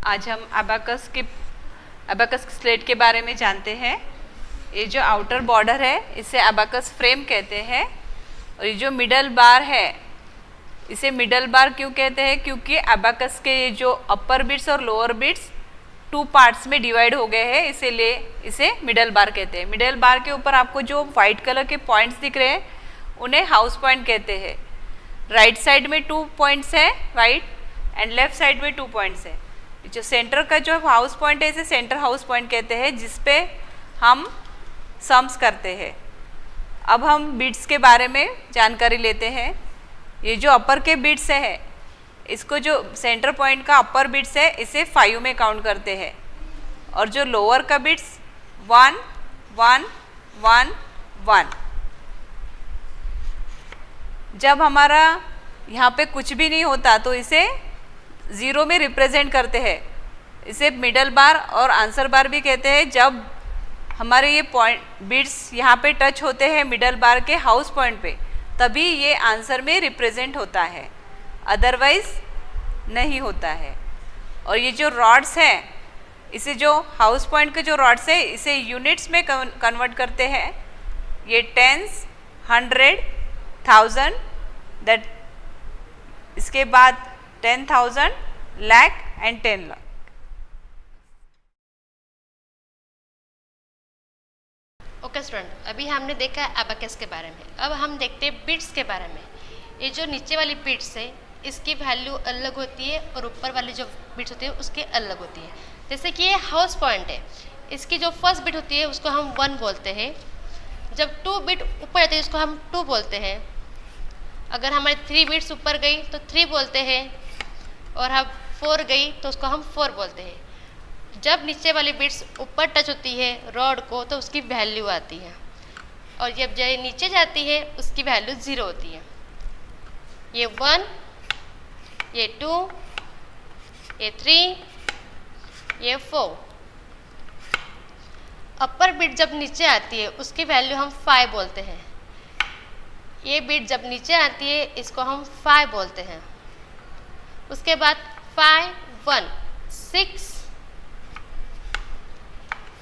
आज हम abacus slate के बारे में जानते हैं। ये जो आउटर बॉर्डर है इसे अबाकस फ्रेम कहते हैं और ये जो मिडल बार है इसे मिडल बार क्यों कहते हैं? क्योंकि अबाकस के ये जो अपर बिट्स और लोअर बिट्स 2 पार्ट्स में डिवाइड हो गए हैं, इसीलिए इसे मिडल बार कहते हैं। मिडल बार के ऊपर आपको जो वाइट कलर के पॉइंट्स दिख रहे हैं उन्हें हाउस पॉइंट कहते हैं। राइट साइड में 2 पॉइंट्स है राइट एंड लेफ्ट साइड में 2 पॉइंट्स है। जो सेंटर का जो हाउस पॉइंट है इसे सेंटर हाउस पॉइंट कहते हैं, जिसपे हम सम्स करते हैं। अब हम बिट्स के बारे में जानकारी लेते हैं। ये जो अपर के बिट्स है इसको जो सेंटर पॉइंट का अपर बिट्स है इसे 5 में काउंट करते हैं और जो लोअर का बिट्स 1 1 1 1। जब हमारा यहाँ पे कुछ भी नहीं होता तो इसे 0 में रिप्रेजेंट करते हैं। इसे मिडल बार और आंसर बार भी कहते हैं। जब हमारे ये पॉइंट बिट्स यहाँ पे टच होते हैं मिडल बार के हाउस पॉइंट पे, तभी ये आंसर में रिप्रेजेंट होता है, अदरवाइज नहीं होता है। और ये जो रॉड्स हैं इसे जो हाउस पॉइंट के जो रॉड्स है इसे यूनिट्स में कन्वर्ट करते हैं। ये टेंस, 100, 1000, दैट इसके बाद 10,000, lakh and 10 lakh. Okay student, अभी हमने देखा अबाकस के बारे में। अब हम देखते हैं बिट्स के बारे में। ये जो नीचे वाली बिट्स है इसकी वैल्यू अलग होती है और ऊपर वाली जो बिट्स होती है उसकी अलग होती है। जैसे कि ये हाउस पॉइंट है, इसकी जो फर्स्ट बिट होती है उसको हम 1 बोलते हैं। जब 2 बिट ऊपर जाती है उसको हम 2 बोलते हैं। अगर हमारी 3 बिट्स ऊपर गई तो 3 बोलते हैं और हम 4 गई तो उसको हम 4 बोलते हैं। जब नीचे वाली बिट्स ऊपर टच होती है रॉड को तो उसकी वैल्यू आती है और जब ये नीचे जाती है उसकी वैल्यू 0 होती है। ये 1, ये 2, ये 3, ये 4। अपर बिट जब नीचे आती है उसकी वैल्यू हम 5 बोलते हैं। ये बिट जब नीचे आती है इसको हम 5 बोलते हैं। उसके बाद 5 1 6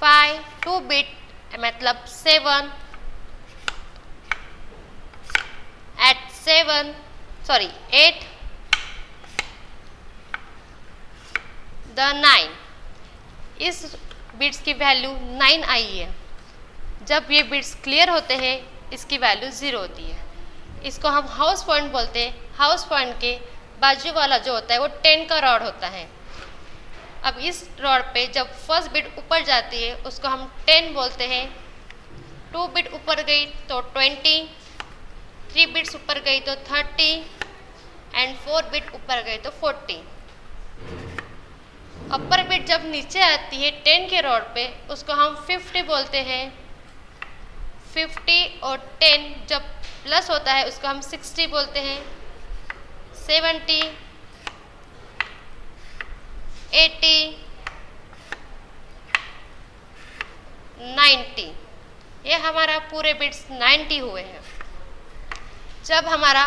5 2 बिट मतलब 7 8 द 9। इस बिट्स की वैल्यू 9 आई है। जब ये बिट्स क्लियर होते हैं इसकी वैल्यू 0 होती है। इसको हम हाउस पॉइंट बोलते हैं। हाउस पॉइंट के बाजू वाला जो होता है वो 10 का रॉड होता है। अब इस रॉड पे जब फर्स्ट बिट ऊपर जाती है उसको हम 10 बोलते हैं। 2 बिट ऊपर गई तो 20, 3 बिट्स ऊपर गई तो 30 एंड 4 बिट ऊपर गई तो 40। अपर बिट जब नीचे आती है 10 के रॉड पे उसको हम 50 बोलते हैं। 50 और 10 जब प्लस होता है उसको हम 60 बोलते हैं। 70 80 90। ये हमारा पूरे बिट्स 90 हुए हैं। जब हमारा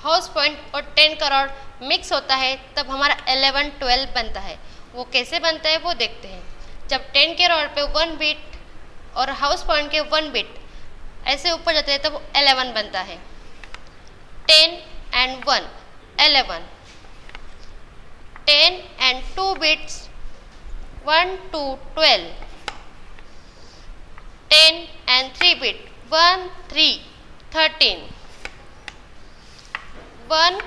हाउस पॉइंट और 10 का रॉड मिक्स होता है तब हमारा 11 12 बनता है। वो कैसे बनता है वो देखते हैं। जब 10 के रॉड पे 1 बिट और हाउस पॉइंट के 1 बिट ऐसे ऊपर जाते हैं तब 11 बनता है। 10 and 1 11। 10 and 2 bits 1 2 12। 10 and 3 bit 1 3 13। 1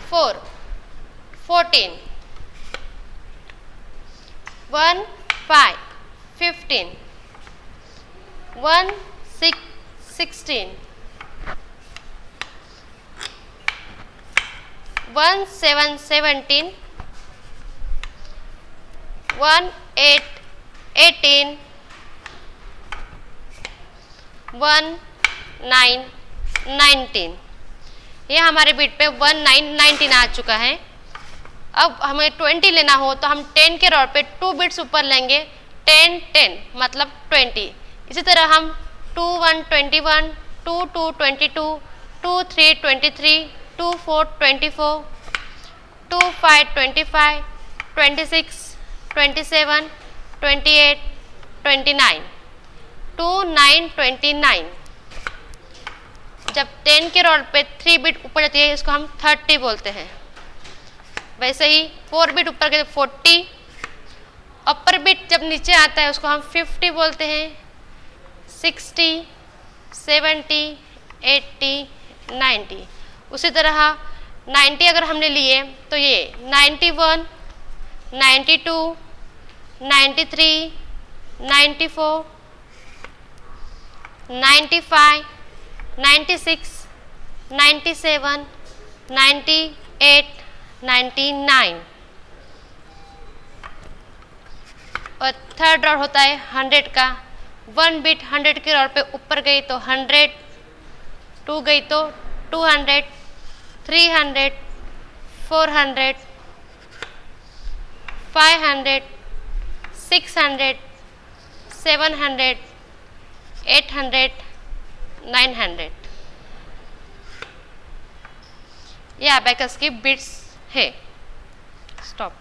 4 14। 1 5 15। 1 6 16। 1 7 17। 1 8 18। 1 9 19। ये हमारे बिट पे 1 9 19 आ चुका है। अब हमें 20 लेना हो तो हम 10 के रॉड पे 2 बिट्स ऊपर लेंगे। 10 10 मतलब 20। इसी तरह हम 2 1 21, 2 2 22, 2 3 23, 2 4 24, 2 5 25, 26, 27, 28, 29, 2, 9, 29। जब 10 के रॉड पे 3 बिट ऊपर जाती है इसको हम 30 बोलते हैं। वैसे ही 4 बिट ऊपर गए 40, अपर बिट जब नीचे आता है उसको हम 50 बोलते हैं। 60, 70, 80, 90। उसी तरह 90 अगर हमने लिए तो ये 91, 92, 93, 94, 95, 96, 97, 98, 99। और थर्ड रॉड होता है 100 का। 1 बिट 100 के रॉड पे ऊपर गई तो 100, 2 गई तो 200, 300, 400, 500, 600, 700, 800, 900। ये अबेकस की बिट्स है। स्टॉप।